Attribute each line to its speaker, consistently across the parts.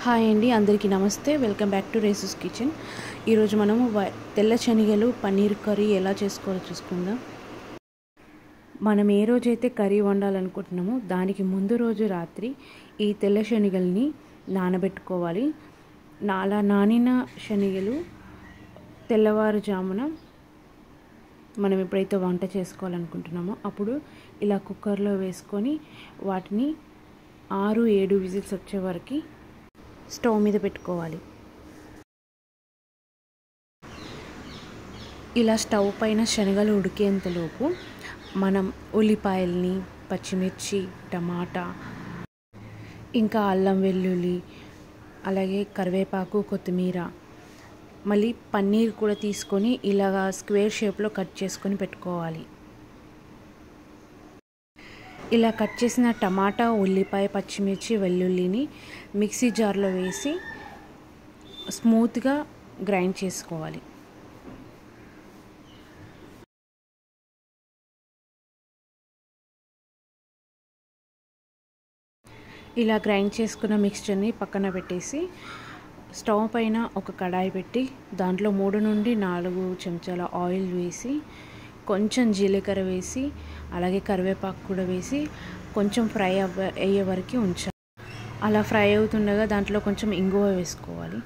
Speaker 1: Hi అండి, అందరికీ నమస్తే. Welcome back to Resu's kitchen. ఈరోజు మనము తెల్ల శనగలు పన్నీర్ కర్రీ ఎలా చేసుకోవాలో చూసుకుందాం. మనం ఏ రోజైతే కర్రీ వండాలనుకుంటున్నామో దానికి ముందు రోజు రాత్రి ఈ తెల్ల శనగల్ని నానబెట్టుకోవాలి. అలా నానిన శనగలు తెల్లవారుజామున మనం ఎప్పుడైతే వంట చేసుకోవాలనుకుంటున్నామో అప్పుడు ఇలా కుక్కర్లో వేసుకొని వాటిని 6-7 విజిల్స్ వచ్చే వరకు స్టవ్ మీద పెట్టుకోవాలి. ఇలా స్టవ్ పైన శనగలు ఉడికేంతలోపు మనం ఉల్లిపాయల్ని, పచ్చిమిర్చి, టమాటా, ఇంకా అల్లం వెల్లుల్లి, అలాగే కరివేపాకు, కొత్తిమీర, మళ్ళీ పన్నీర్ కూడా తీసుకొని ఇలాగా స్క్వేర్ షేప్లో కట్ చేసుకొని పెట్టుకోవాలి. ఇలా కట్ చేసిన టమాటా, ఉల్లిపాయ, పచ్చిమిర్చి, వెల్లుల్లిని మిక్సీ జార్లో వేసి స్మూత్గా గ్రైండ్ చేసుకోవాలి. ఇలా గ్రైండ్ చేసుకున్న మిక్స్చర్ని పక్కన పెట్టేసి స్టవ్ పైన ఒక కడాయి పెట్టి దాంట్లో 3-4 చెంచాల ఆయిల్ వేసి కొంచెం జీలకర్ర వేసి అలాగే కరివేపాకు కూడా వేసి కొంచెం ఫ్రై అయ్యే వరకు ఉంచాలి. అలా ఫ్రై అవుతుండగా దాంట్లో కొంచెం ఇంగువ వేసుకోవాలి.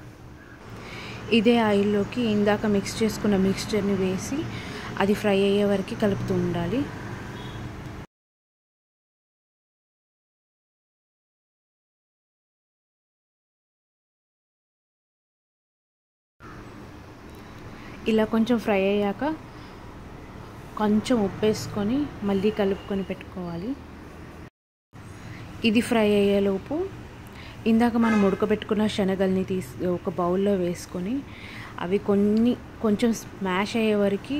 Speaker 1: ఇదే ఆయిల్లోకి ఇందాక మిక్స్ చేసుకున్న మిక్స్చర్ని వేసి అది ఫ్రై అయ్యే వరకు కలుపుతూ ఉండాలి. ఇలా కొంచెం ఫ్రై అయ్యాక కొంచెం ఉప్పు వేసుకొని మళ్ళీ కలుపుకొని పెట్టుకోవాలి. ఇది ఫ్రై అయ్యేలోపు ఇందాక మనం ఉడకబెట్టుకున్న శనగల్ని ఒక బౌల్లో వేసుకొని అవి కొంచెం స్మాష్ అయ్యే వరకు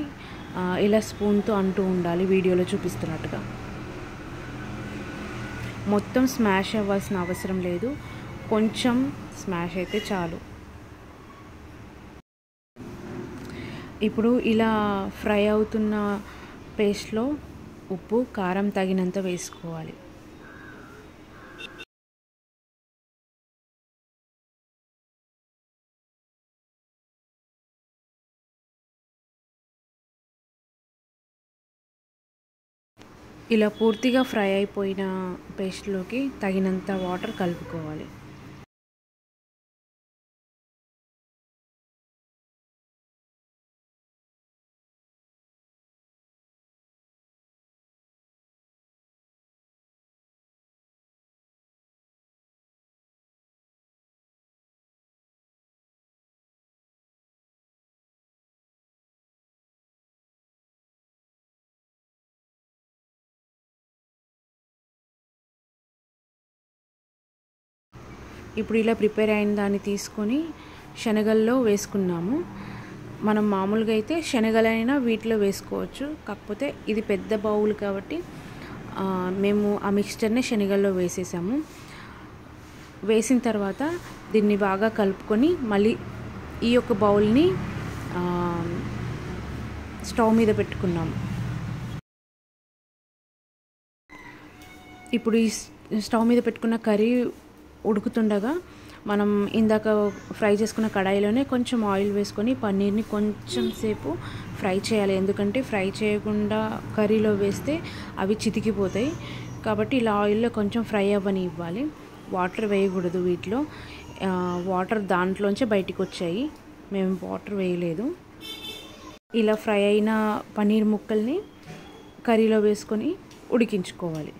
Speaker 1: ఇలా స్పూన్తో అంటూ ఉండాలి, వీడియోలో చూపిస్తున్నట్టుగా. మొత్తం స్మాష్ అవ్వాల్సిన అవసరం లేదు, కొంచెం స్మాష్ అయితే చాలు. ఇప్పుడు ఇలా ఫ్రై అవుతున్న పేస్ట్లో ఉప్పు, కారం తగినంత వేసుకోవాలి. ఇలా పూర్తిగా ఫ్రై అయిపోయిన పేస్ట్లోకి తగినంత వాటర్ కలుపుకోవాలి. ఇప్పుడు ఇలా ప్రిపేర్ అయిన దాన్ని తీసుకొని శనగల్లో వేసుకున్నాము. మనం మామూలుగా అయితే శనగలైనా వీటిలో వేసుకోవచ్చు, కాకపోతే ఇది పెద్ద బౌల్ కాబట్టి మేము ఆ మిక్స్చర్ని శనగల్లో వేసేసాము. వేసిన తర్వాత దీన్ని బాగా కలుపుకొని మళ్ళీ ఈ యొక్క బౌల్ని స్టవ్ మీద పెట్టుకున్నాము. ఇప్పుడు ఈ స్టవ్ మీద పెట్టుకున్న కర్రీ ఉడుకుతుండగా మనం ఇందాక ఫ్రై చేసుకున్న కడాయిలోనే కొంచెం ఆయిల్ వేసుకొని పన్నీర్ని కొంచెం సేపు ఫ్రై చేయాలి. ఎందుకంటే ఫ్రై చేయకుండా కర్రీలో వేస్తే అవి చితికిపోతాయి. కాబట్టి ఇలా ఆయిల్లో కొంచెం ఫ్రై ఇవ్వాలి. వాటర్ వేయకూడదు వీటిలో, వాటర్ దాంట్లోంచే బయటికి వచ్చాయి, మేము వాటర్ వేయలేదు. ఇలా ఫ్రై అయిన పన్నీర్ ముక్కల్ని కర్రీలో వేసుకొని ఉడికించుకోవాలి.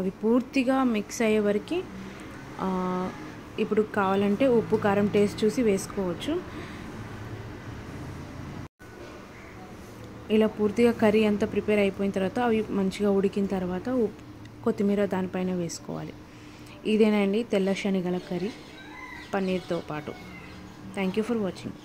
Speaker 1: అవి పూర్తిగా మిక్స్ అయ్యే వరకు ఇప్పుడు కావాలంటే ఉప్పు, కారం టేస్ట్ చూసి వేసుకోవచ్చు. ఇలా పూర్తిగా కర్రీ అంతా ప్రిపేర్ అయిపోయిన తర్వాత అవి మంచిగా ఉడికిన తర్వాత కొత్తిమీర దానిపైన వేసుకోవాలి. ఇదేనండి తెల్ల శనగల కర్రీ పన్నీర్తో పాటు. Thank you for watching.